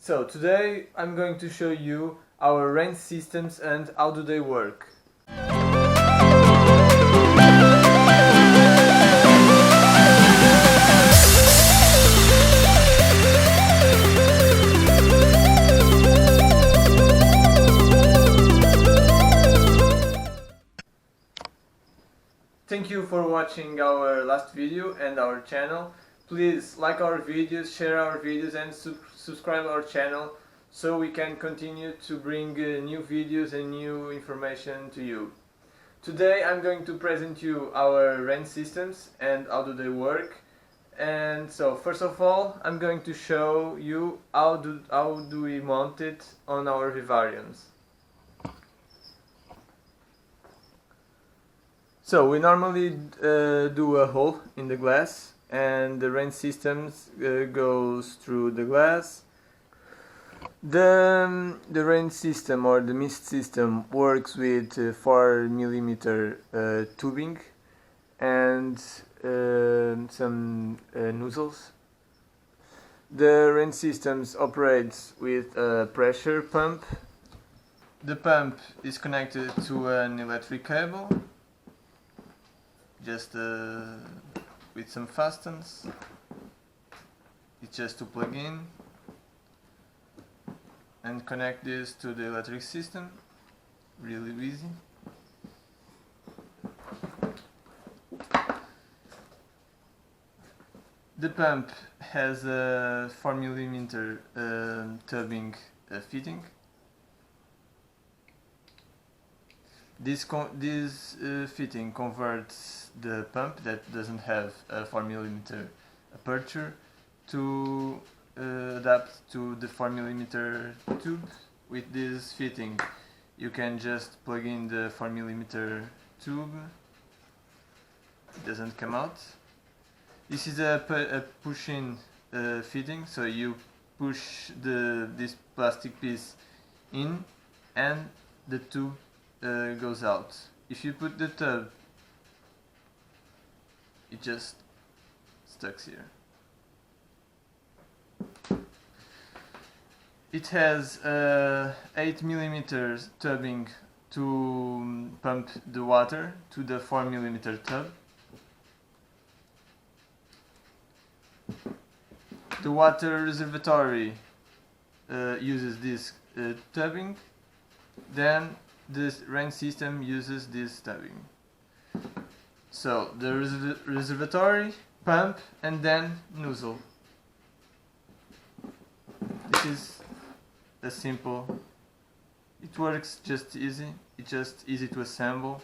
So today I'm going to show you our range systems and how do they work. Thank you for watching our last video and our channel. Please like our videos, share our videos and subscribe our channel so we can continue to bring new videos and new information to you. Today I'm going to present you our range systems and how do they work. And so first of all I'm going to show you how do we mount it on our Vivariums. So we normally do a hole in the glass and the range systems goes through the glass. The range system or the mist system works with 4mm tubing and some nozzles. The range systems operates with a pressure pump. The pump is connected to an electric cable, just with some fastens. It's just to plug in and connect this to the electric system. Really easy. The pump has a 4mm tubing fitting. This fitting converts the pump that doesn't have a 4mm aperture to adapt to the 4mm tube. With this fitting you can just plug in the 4mm tube, it doesn't come out. This is a push-in fitting, so you push this plastic piece in and the tube goes out. If you put the tub, it just stuck here. It has 8mm tubbing to pump the water to the 4mm tub. The water reservoir uses this tubbing, then this range system uses this tubbing. So the reservoir, pump and then nozzle. This is a simple, it works just easy, it's just easy to assemble.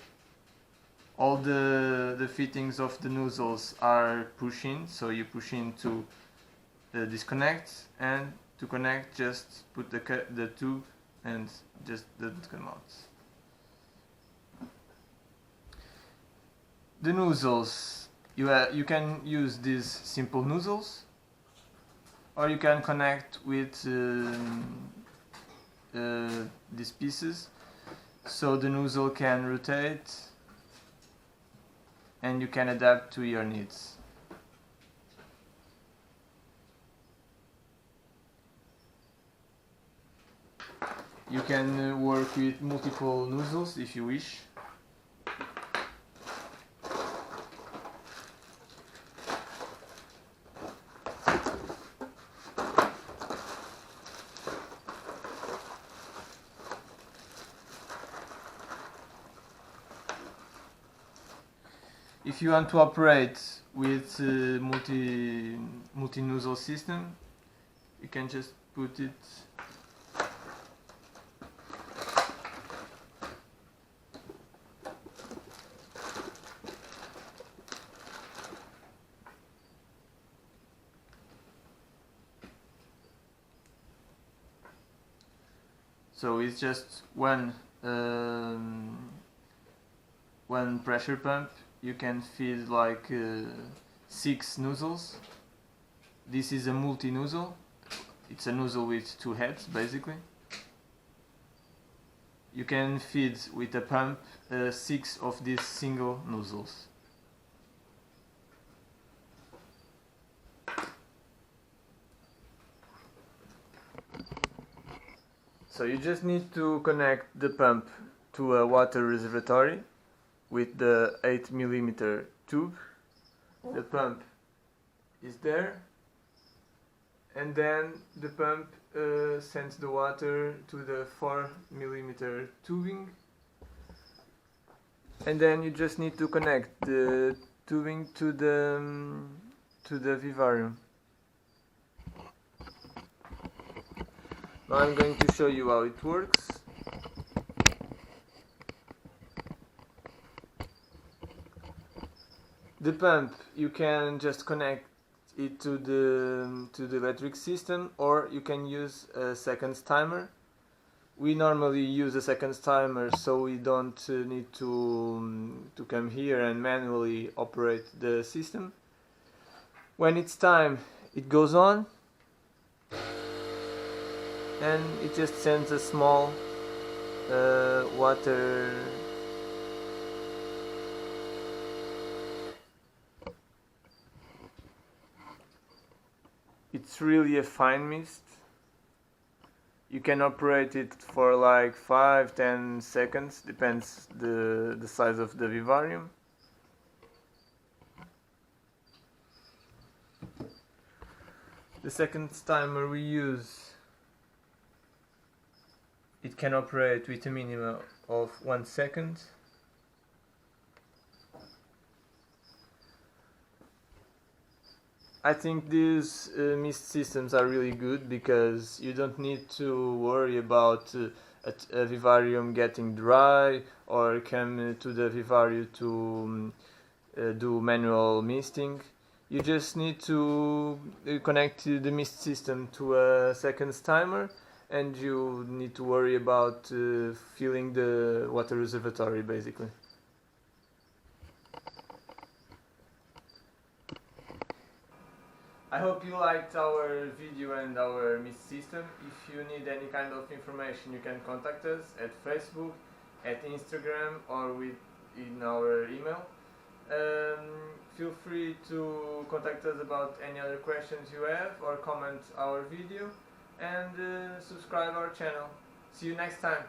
All the fittings of the nozzles are push-in, so you push in to disconnect, and to connect just put the tube and just doesn't come out. The nozzles, you can use these simple nozzles, or you can connect with these pieces, so the nozzle can rotate and you can adapt to your needs. You can work with multiple nozzles if you wish. If you want to operate with multi-nozzle system, you can just put it so it's just one pressure pump. You can feed like 6 nozzles. This is a multi-nozzle. It's a nozzle with 2 heads basically. You can feed with a pump 6 of these single nozzles. So you just need to connect the pump to a water reservoir with the 8 mm tube. The pump is there, and then the pump sends the water to the 4 mm tubing, and then you just need to connect the tubing to the vivarium. Now I'm going to show you how it works. The pump, you can just connect it to the electric system, or you can use a seconds timer. We normally use a seconds timer, so we don't need to come here and manually operate the system. When it's time, it goes on, and it just sends a small water. It's really a fine mist. You can operate it for like 5-10 seconds, depends the size of the vivarium. The seconds timer we use, it can operate with a minimum of 1 second. I think these mist systems are really good because you don't need to worry about a vivarium getting dry or come to the vivarium to do manual misting. You just need to connect the mist system to a seconds timer, and you need to worry about filling the water reservoir basically. I hope you liked our video and our mist system. If you need any kind of information, you can contact us at Facebook, at Instagram, or in our email. Feel free to contact us about any other questions you have, or comment our video, and subscribe our channel. See you next time.